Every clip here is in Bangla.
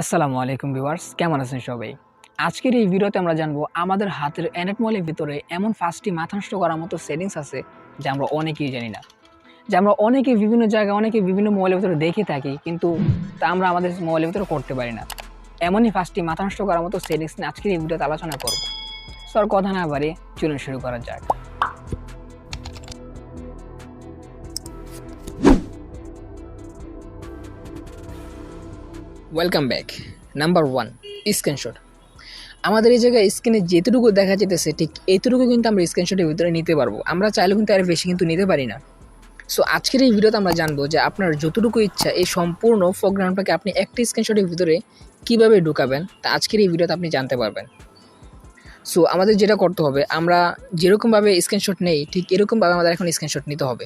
আসসালামু আলাইকুম ভিউয়ার্স, কেমন আছেন সবাই? আজকের এই ভিডিওতে আমরা জানবো আমাদের হাতের অ্যান্ড্রয়েড মোবাইলের ভিতরে এমন 5টি মাথা নষ্ট করার মতো সেটিংস আছে যা আমরা অনেকেই জানি না। যা আমরা অনেকেই বিভিন্ন জায়গায় বিভিন্ন মোবাইলের ভিতরে দেখে থাকি, কিন্তু তা আমরা আমাদের মোবাইলের ভিতরে করতে পারি না। এমনই 5টি মাথা নষ্ট করার মতো সেটিংস নিয়ে আজকের এই ভিডিওতে আলোচনা করব। সো আর কথা না বাড়িয়ে চলুন শুরু করা যাক। Welcome back. Number 1, screenshot. আমাদের এই জায়গায় স্ক্রিনে যেটুকু দেখা যেতেছে ঠিক এইটুকু কিন্তু আমরা স্ক্রিনশটের ভিতরে নিতে পারবো। আমরা চাইলেও কিন্তু আরও বেশি কিন্তু নিতে পারি না। সো আজকের এই ভিডিওতে আমরা জানবো যে আপনার যতটুকু ইচ্ছা এই সম্পূর্ণ প্রোগ্রামটাকে আপনি একটি স্ক্রিনশটের ভিতরে কীভাবে ঢুকাবেন, তা আজকের এই ভিডিওতে আপনি জানতে পারবেন। সো আমাদের যেটা করতে হবে, আমরা যেরকমভাবে স্ক্রিনশট নেই ঠিক এরকমভাবে আমাদের এখন স্ক্রিনশট নিতে হবে।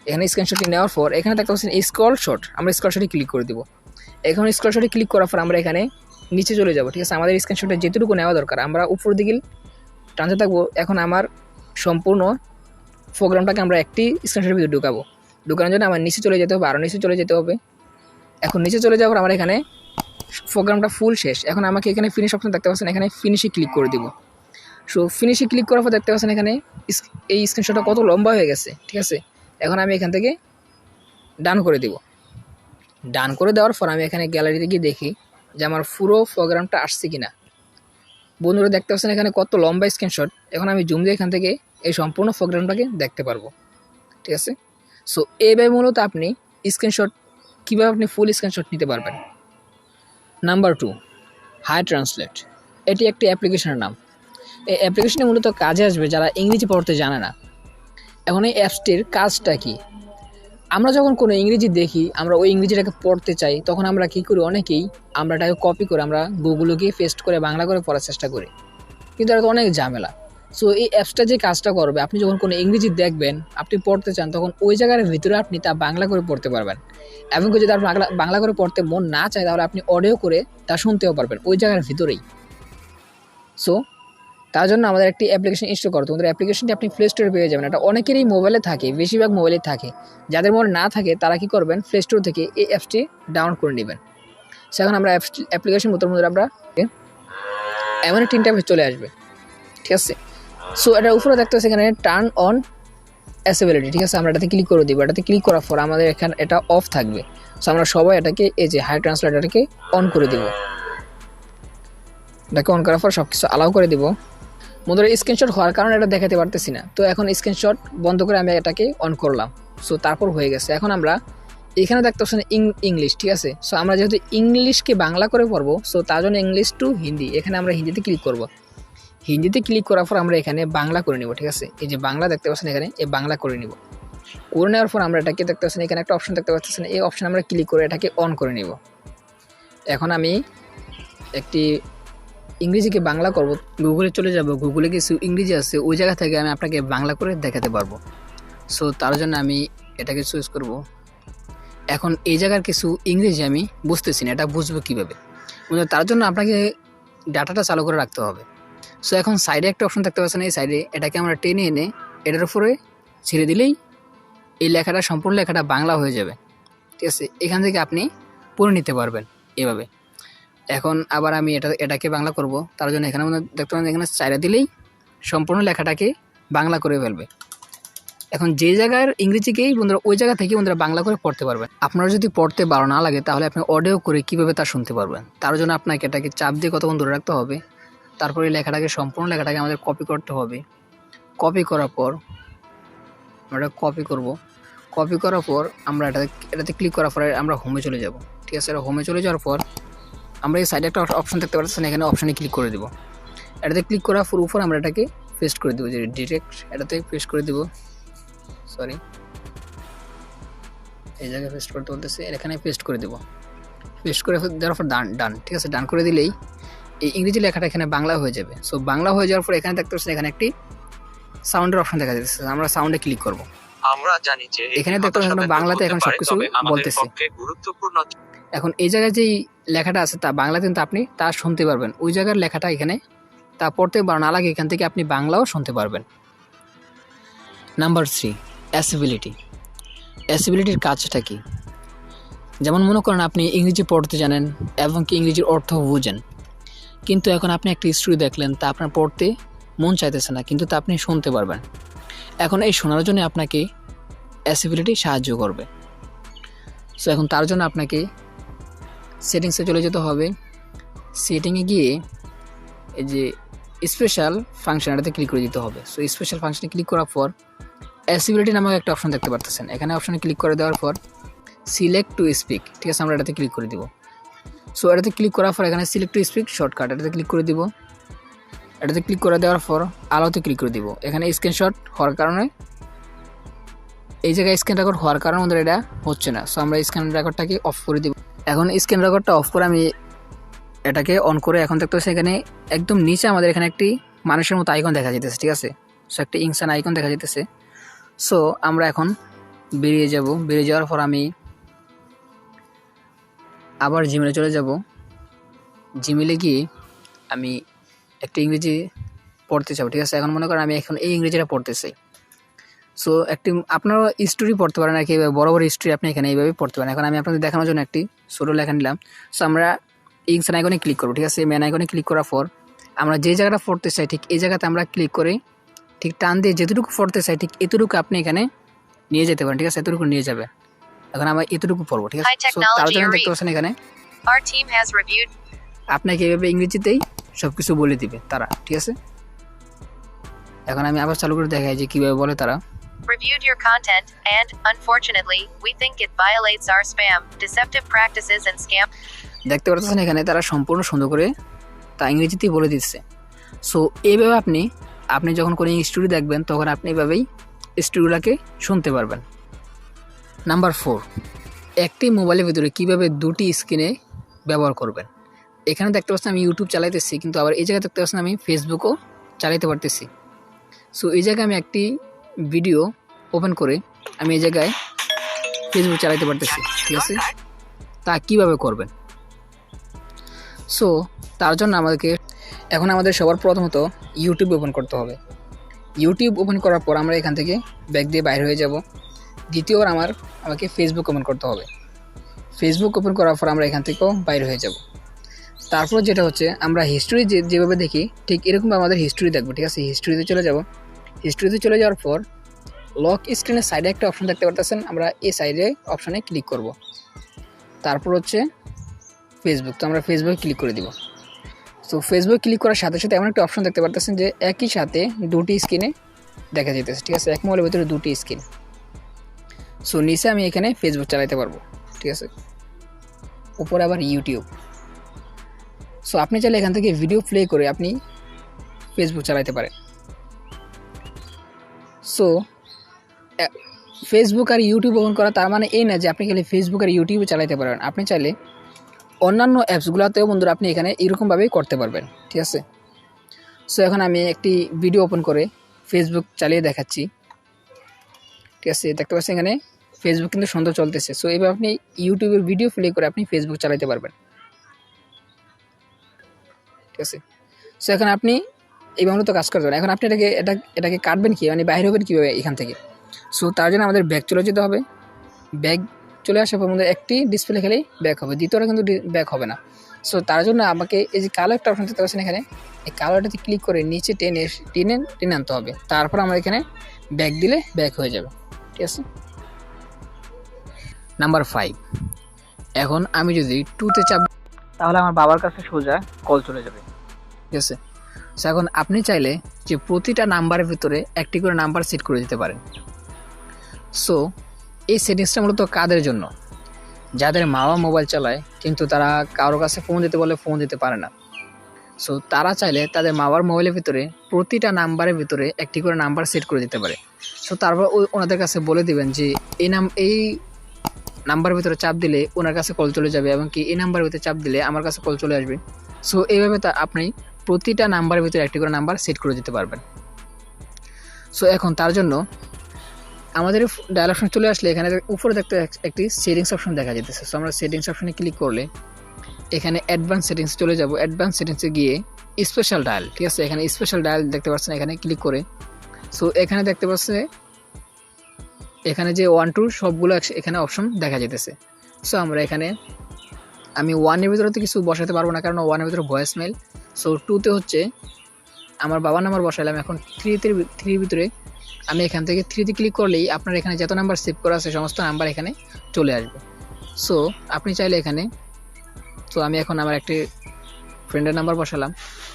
এখানে স্ক্রিনশটটি নেওয়ার পর এখানে দেখতে পাচ্ছেন স্ক্রলশট, আমরা স্ক্রলশটে ক্লিক করে দেবো। এখন স্ক্রলশটে ক্লিক করার পর আমরা এখানে নিচে চলে যাব। ঠিক আছে, আমাদের স্ক্রিনশটে যেটুকু নেওয়া দরকার আমরা উপর দিকে টানতে থাকবো। এখন আমার সম্পূর্ণ প্রোগ্রামটাকে আমরা একটি স্ক্রিনশটের ভিতরে ঢুকানোর জন্য আমার নিচে চলে যেতে হবে, আরও নিচে চলে যেতে হবে। এখন নিচে চলে যাওয়ার আমার এখানে প্রোগ্রামটা ফুল শেষ। এখন আমাকে এখানে ফিনিশ অপশন দেখতে পাচ্ছেন, এখানে ফিনিশে ক্লিক করে দিব। সো ফিনিশে ক্লিক করার পর দেখতে পাচ্ছেন এখানে এই স্ক্রিনশটটা কত লম্বা হয়ে গেছে। ঠিক আছে, এখন আমি এখান থেকে ডান করে দিব। ডান করে দেওয়ার পর আমি এখানে গ্যালারিতে গিয়ে দেখি যে আমার পুরো প্রোগ্রামটা আসছে কিনা। বন্ধুরা দেখতে পাচ্ছেন এখানে কত লম্বা স্ক্রিনশট। এখন আমি জুম দিয়ে এখান থেকে এই সম্পূর্ণ প্রোগ্রামটাকে দেখতে পারবো। ঠিক আছে, সো এইভাবে মূলত আপনি স্ক্রিনশট কীভাবে আপনি ফুল স্ক্রিনশট নিতে পারবেন। Number 2, hi translate. এটি একটি অ্যাপ্লিকেশনের নাম। এই অ্যাপ্লিকেশনে মূলত কাজে আসবে যারা ইংরেজি পড়তে জানে না। এখন এই অ্যাপসটির কাজটা কি? আমরা যখন কোনো ইংরেজি দেখি, আমরা ওই ইংরেজিটাকে পড়তে চাই, তখন আমরা কী করি, অনেকেই আমরা এটাকে কপি করে আমরা গুগলে গিয়ে পেস্ট করে বাংলা করে পড়ার চেষ্টা করি, কিন্তু এটা তো অনেক ঝামেলা। সো এই অ্যাপসটা যে কাজটা করবে, আপনি যখন কোনো ইংরেজি দেখবেন, আপনি পড়তে চান, তখন ওই জায়গার ভিতরে আপনি তা বাংলা করে পড়তে পারবেন। এবং যদি আপনার বাংলা করে পড়তে মন না চায়, তাহলে আপনি অডিও করে তা শুনতেও পারবেন ওই জায়গার ভিতরেই। সো তার জন্য আমাদের একটি অ্যাপ্লিকেশন ইনস্টল করতে হবে। অ্যাপ্লিকেশনটি আপনি প্লে স্টোরে পেয়ে যাবেন। এটা অনেকেরই মোবাইলে থাকে, বেশিরভাগ মোবাইলে থাকে। যাদের মোবাইল না থাকে তারা কী করবেন, প্লে স্টোর থেকে এই অ্যাপসটি ডাউনলোড করে নেবেন। সেখানে আমরা অ্যাপ্লিকেশন মতো আমরা এমন একটি ইন্টারফেস চলে আসবে। ঠিক আছে, সো এটার উপরে দেখতে পাচ্ছি এখানে টার্ন অন অ্যাসেবিলিটি। ঠিক আছে, আমরা এটাতে ক্লিক করে দিব। এটাতে ক্লিক করার পর আমাদের এখানে এটা অফ থাকবে। সো আমরা সবাই এটাকে এই যে হাই ট্রান্সলেটারটাকে অন করে দিব। এটাকে অন করার পর সব কিছু অ্যালাউ করে দিব। বন্ধুরা স্ক্রিনশট হওয়ার কারণে এটা দেখাতে পারতেছি না, তো এখন স্ক্রিনশট বন্ধ করে আমি এটাকে অন করলাম। সো তারপর হয়ে গেছে। এখন আমরা এখানে দেখতে পাচ্ছেন ইংলিশ। ঠিক আছে, সো আমরা যেহেতু ইংলিশকে বাংলা করে পড়বো, সো তার জন্য ইংলিশ টু হিন্দি, এখানে আমরা হিন্দিতে ক্লিক করব। হিন্দিতে ক্লিক করার পর আমরা এখানে বাংলা করে নিব। ঠিক আছে, এই যে বাংলা দেখতে পাচ্ছেন এখানে এই বাংলা করে নিব। করে নেওয়ার পর আমরা এটাকে দেখতে পাচ্ছেন এখানে একটা অপশন দেখতে পাচ্ছেন, এই অপশন আমরা ক্লিক করে এটাকে অন করে নিব। এখন আমি একটি ইংরেজিকে বাংলা করব, গুগলে চলে যাব। গুগলে কিছু ইংরেজি আছে, ওই জায়গা থেকে আমি আপনাকে বাংলা করে দেখাতে পারবো। সো তার জন্য আমি এটাকে চুজ করব। এখন এই জায়গার কিছু ইংরেজি আমি বুঝতেছি না, এটা বুঝবো কীভাবে? তার জন্য আপনাকে ডাটাটা চালু করে রাখতে হবে। সো এখন সাইডে একটা অপশন দেখতে পাচ্ছেন, এই সাইডে এটাকে আমরা টেনে এনে এটার উপরে ছেড়ে দিলেই এই লেখাটা, সম্পূর্ণ লেখাটা বাংলা হয়ে যাবে। ঠিক আছে, এখান থেকে আপনি পড়ে নিতে পারবেন এভাবে। এখন আবার আমি এটাকে বাংলা করব, তার জন্য এখানে দেখতে পাবেন এখানে চাইরা দিলেই সম্পূর্ণ লেখাটাকে বাংলা করে ফেলবে। এখন যে জায়গার ইংরেজিকেই বন্ধুরা ওই জায়গা থেকে বন্ধুরা বাংলা করে পড়তে পারবেন। আপনারা যদি পড়তে ভালো না লাগে, তাহলে আপনি অডিও করে কীভাবে তা শুনতে পারবেন? তার জন্য আপনাকে এটাকে চাপ দিয়ে কতক্ষণ ধরে রাখতে হবে। তারপরে লেখাটাকে, সম্পূর্ণ লেখাটাকে আমাদের কপি করতে হবে। কপি করার পর আমরা কপি করব। কপি করার পর আমরা এটাতে ক্লিক করার পরে আমরা হোমে চলে যাব। ঠিক আছে, হোমে চলে যাওয়ার পর আমরা এই সাইডে একটা অপশন দেখতে পাচ্ছেন, এখানে অপশানে ক্লিক করে দেবো। এটাতে ক্লিক করার উপর আমরা এটাকে পেস্ট করে দেবো, যে ডিরেক্ট এটাতে পেস্ট করে দেবো। সরি, এই জায়গায় পেস্ট করতে বলতেছে, এখানে পেস্ট করে দেবো। পেস্ট করে দেওয়ার পর ডান। ঠিক আছে, ডান করে দিলেই এই ইংরেজি লেখাটা এখানে বাংলা হয়ে যাবে। সো বাংলা হয়ে যাওয়ার পর এখানে দেখতে পাচ্ছেন এখানে একটি সাউন্ডের অপশন দেখা যাচ্ছে, আমরা সাউন্ডে ক্লিক করব। আমরা জানি যে এখানে দেখতে পাচ্ছেন বাংলাতে এখন সবকিছু বলতেছে। গুরুত্বপূর্ণ এখন এই জায়গায় যেই লেখাটা আছে তা বাংলাতে কিন্তু আপনি তা শুনতে পারবেন। ওই জায়গার লেখাটা এখানে তা পড়তে না লাগে, এখান থেকে আপনি বাংলাও শুনতে পারবেন। নাম্বার 3, অ্যাসেবিলিটি। অ্যাসেবিলিটির কাজটা কি? যেমন মনে করেন আপনি ইংরেজি পড়তে জানেন এবং কি ইংরেজির অর্থ বুঝেন, কিন্তু এখন আপনি একটা স্টোরি দেখলেন তা আপনার পড়তে মন চাইতেছে না, কিন্তু তা আপনি শুনতে পারবেন। এখন এই শোনার জন্য আপনাকে অ্যাসিবিলিটি সাহায্য করবে। সো এখন তার জন্য আপনাকে সেটিংসে চলে যেতে হবে। সেটিংয়ে গিয়ে এই যে স্পেশাল ফাংশনটাতে ক্লিক করে দিতে হবে। সো স্পেশাল ফাংশনে ক্লিক করার পর অ্যাসিবিলিটি নামক একটা অপশন দেখতে পারতেছেন। এখানে অপশনে ক্লিক করে দেওয়ার পর সিলেক্ট টু স্পিক, ঠিক আছে, আমরা এটাতে ক্লিক করে দিব। সো এটাতে ক্লিক করার পর এখানে সিলেক্ট টু স্পিক শর্টকাট, এটাতে ক্লিক করে দিব। এটাতে ক্লিক করে দেওয়ার পর আলোতে ক্লিক করে দিব। এখানে স্ক্রিনশট হওয়ার কারণে এই জায়গায় স্ক্রিন রেকর্ড হওয়ার কারণে আমাদের এটা হচ্ছে না। সো আমরা স্ক্রিন রেকর্ডটাকে অফ করে দিব। এখন স্ক্রিন রেকর্ডটা অফ করে আমি এটাকে অন করে এখন দেখতে পাচ্ছি এখানে একদম নিচে আমাদের এখানে একটি মানুষের মতো আইকন দেখা যেতেছে, ঠিক আছে। সো একটি ইনসান আইকন দেখা যেতেছে। সো আমরা এখন বেরিয়ে যাব। বেরিয়ে যাওয়ার পর আমি আবার জিমেলে চলে যাব। জিমেলে গিয়ে আমি একটা ইংরেজি পড়তে চাই, ঠিক আছে। এখন মনে করেন আমি এখন এই ইংরেজিটা পড়তে চাই। সো একটি আপনারা স্টোরি পড়তে পারেন আর কি, বড় বড় স্টোরি আপনি এখানে এইভাবে পড়তে পারেন। এখন আমি আপনাদের দেখানোর জন্য একটি ছোটো লেখা নিলাম। সো আমরা ইনসান আইকনে ক্লিক করবো, ঠিক আছে। মেন আইকনে ক্লিক করার পর আমরা যে জায়গাটা পড়তে চাই ঠিক এই জায়গাতে আমরা ক্লিক করে ঠিক টান দিয়ে যেটুকু পড়তে চাই ঠিক এতটুকু আপনি এখানে নিয়ে যেতে পারেন, ঠিক আছে। এতটুকু নিয়ে যাবে। এখন আমরা এতটুকু পড়বো, ঠিক আছে। সো তার জন্য দেখতে পাচ্ছেন এখানে আপনাকে এইভাবে ইংরেজিতেই সব কিছু বলে দিবে তারা, ঠিক আছে। এখন আমি আবার চালু করে দেখাই যে কীভাবে বলে তারা। Reviewed your content, and, unfortunately, we think it violates our spam, deceptive practices and scam. দেখতে পাচ্ছেন এখানে তারা সম্পূর্ণ সুন্দর করে তা ইংরেজিতেই বলে দিচ্ছে। সো এইভাবে আপনি যখন কোনো স্টোরি দেখবেন তখন আপনি এইভাবেই স্টোরিগুলোকে শুনতে পারবেন। নাম্বার 4, একটি মোবাইলের ভিতরে কীভাবে দুটি স্ক্রিনে ব্যবহার করবেন। এখানে দেখতে পাচ্ছেন আমি ইউটিউব চালাইতেছি, কিন্তু আবার এই জায়গায় দেখতে পাচ্ছেন আমি ফেসবুকও চালাইতে পারতেছি। সো এই জায়গায় আমি একটি ভিডিও ওপেন করে আমি এই জায়গায় ফেসবুক চালাইতে পারতেছি, ঠিক আছে। তা কীভাবে করবেন? সো তার জন্য আমাদের সবার প্রথমত ইউটিউব ওপেন করতে হবে। ইউটিউব ওপেন করার পর আমরা এখান থেকে ব্যাক দিয়ে বাইরে হয়ে যাব। দ্বিতীয়বার আমাকে ফেসবুক ওপেন করতে হবে। ফেসবুক ওপেন করার পর আমরা এখান থেকেও বাইরে হয়ে যাব। তারপর যেটা হচ্ছে আমরা হিস্ট্রি যেভাবে দেখি ঠিক এরকমভাবে আমাদের হিস্ট্রি দেখবো, ঠিক আছে। হিস্ট্রিতে চলে যাব। হিস্ট্রিতে চলে যাওয়ার পর লক স্ক্রিনের সাইডে একটা অপশন দেখতে পারতেছেন, আমরা এই সাইডে অপশানে ক্লিক করব। তারপর হচ্ছে ফেসবুক, তো আমরা ফেসবুকে ক্লিক করে দিব। সো ফেসবুক ক্লিক করার সাথে সাথে এমন একটা অপশন দেখতে পারতেছেন যে একই সাথে দুটি স্ক্রিনে দেখা যেতেছে, ঠিক আছে। এক মোবাইলের ভিতরে দুটি স্ক্রিন। সো নিচে আমি এখানে ফেসবুক চালাতে পারবো, ঠিক আছে। উপরে আবার ইউটিউব। সো আপনি চাইলে এখান থেকে ভিডিও প্লে করে আপনি ফেসবুক চালাতে পারেন। সো ফেসবুক আর ইউটিউব ওপেন করা তার মানে এই না যে আপনি খালি ফেসবুক আর ইউটিউবে চালাতে পারবেন। আপনি চাইলে অন্যান্য অ্যাপসগুলোতেও বন্ধুরা আপনি এখানে এরকমভাবেই করতে পারবেন, ঠিক আছে। সো এখন আমি একটি ভিডিও ওপেন করে ফেসবুক চালিয়ে দেখাচ্ছি, ঠিক আছে। দেখতে পাচ্ছেন এখানে ফেসবুক কিন্তু সুন্দর চলতেছে। সো এইভাবে আপনি ইউটিউবের ভিডিও প্লে করে আপনি ফেসবুক চালাতে পারবেন, ঠিক আছে। সো এখন আপনি এইভাবে তো কাজ করতে পারেন। এখন আপনি এটাকে কাটবেন কি, মানে বাইরে হবেন কীভাবে এখান থেকে। সো তার জন্য আমাদের ব্যাক চলে যেতে হবে। ব্যাক চলে আসার পর আমাদের একটি ডিসপ্লে খেলেই ব্যাক হবে, দ্বিতীয়টা কিন্তু ব্যাক হবে না। সো তার জন্য আমাকে এই যে কালো একটা অপশন দেখতে পাচ্ছেন এখানে, এই কালোটাতে ক্লিক করে নিচে টেনে আনতে হবে। তারপর আমরা এখানে ব্যাক দিলে ব্যাক হয়ে যাবে, ঠিক আছে। নাম্বার 5, এখন আমি যদি 2তে চাপ তাহলে আমার বাবার কাছে সোজা কল চলে যাবে, ঠিক আছে। সো এখন আপনি চাইলে যে প্রতিটা নাম্বারের ভিতরে একটি করে নাম্বার সেট করে দিতে পারেন। সো এই সেটিংসটা মূলত কাদের জন্য? যাদের মা বাবা মোবাইল চালায় কিন্তু তারা কারো কাছে ফোন দিতে বলে ফোন দিতে পারে না। সো তারা চাইলে তাদের মা বাবার মোবাইলের ভিতরে প্রতিটা নাম্বারের ভিতরে একটি করে নাম্বার সেট করে দিতে পারে। সো তারপর ওনাদের কাছে বলে দিবেন যে এই নাম্বারের ভিতরে চাপ দিলে ওনার কাছে কল চলে যাবে, এবং কি এই নাম্বারের ভিতরে চাপ দিলে আমার কাছে কল চলে আসবে। সো এইভাবে আপনি প্রতিটা নাম্বারের ভিতরে একটি করে নাম্বার সেট করে দিতে পারবেন। সো এখন তার জন্য আমাদের ডায়াল অপশন চলে আসলে এখানে উপরে দেখতে একটি সেটিংস অপশন দেখা যেতেছে। সো আমরা সেটিংস অপশনে ক্লিক করলে এখানে অ্যাডভান্স সেটিংস চলে যাব। অ্যাডভান্স সেটিংসে গিয়ে স্পেশাল ডায়াল, ঠিক আছে। এখানে স্পেশাল ডায়াল দেখতে পাচ্ছেন, এখানে ক্লিক করে সো এখানে দেখতে পাচ্ছে এখানে যে 1 2 সবগুলো এখানে অপশন দেখা যেতেছে। সো আমরা এখানে আমি 1-এর ভিতরে তো কিছু বসাতে পারবো না, কারণ 1-এর ভিতরে ভয়েস মেল। সো 2-তে হচ্ছে আমার বাবার নাম্বার বসাইলাম। এখন 3-র ভিতরে আমি এখান থেকে 3-তে ক্লিক করলেই আপনার এখানে যত নাম্বার সেভ করা আছে সমস্ত নাম্বার এখানে চলে আসবে। সো আপনি চাইলে এখানে, তো আমি এখন আমার একটি ফ্রেন্ডের নাম্বার বসালাম,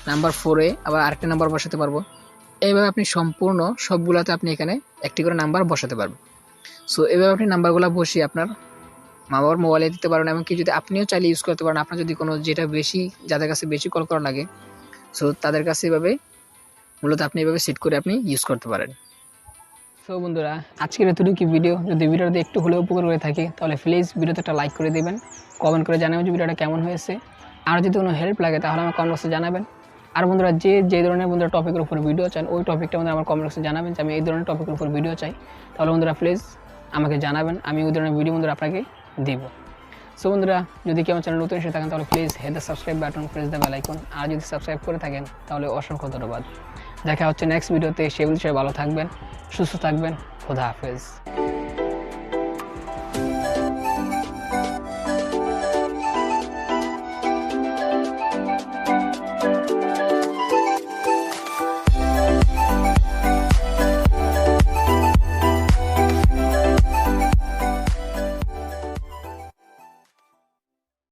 নাম্বার 4-এ আবার আরেকটা নাম্বার বসাতে পারবো। এইভাবে আপনি সম্পূর্ণ সবগুলোতে আপনি এখানে একটি করে নাম্বার বসাতে পারবেন। সো এভাবে আপনি নাম্বারগুলো বসিয়ে আপনার মা বাবার মোবাইলে দিতে পারেন, এমনকি যদি আপনিও চাইলে ইউজ করতে পারেন। আপনার যদি কোনো যেটা বেশি, যাদের কাছে বেশি কল করা লাগে, সো তাদের কাছে এভাবে মূলত আপনি এভাবে সেট করে আপনি ইউজ করতে পারেন। সো বন্ধুরা, আজকের এতটুকু ভিডিও। যদি ভিডিওতে একটু হলেও উপকার হয়ে থাকে তাহলে প্লিজ ভিডিওতে একটা লাইক করে দেবেন, কমেন্ট করে জানাবেন যে ভিডিওটা কেমন হয়েছে। আর যদি কোনো হেল্প লাগে তাহলে আমার কমেন্ট বক্সে জানাবেন। আর বন্ধুরা, যে ধরনের বন্ধুরা টপিকের উপর ভিডিও চান ওই টপিকটা বন্ধুরা আমার কমেন্ট বক্সে জানাবেন যে আমি এই ধরনের টপিকের উপর ভিডিও চাই। তাহলে বন্ধুরা প্লিজ আমাকে জানাবেন, আমি ওই ধরনের ভিডিও বন্ধুরা আপনাকে দিব। সো বন্ধুরা, যদি কেউ চ্যানেল নতুন এসে থাকেন তাহলে please hit the subscribe button, press the bell icon. আর যদি সাবস্ক্রাইব করে থাকেন তাহলে অসংখ্য ধন্যবাদ। দেখা হচ্ছে নেক্সট ভিডিওতে। সেই বিষয়ে ভালো থাকবেন, সুস্থ থাকবেন। খোদা হাফেজ।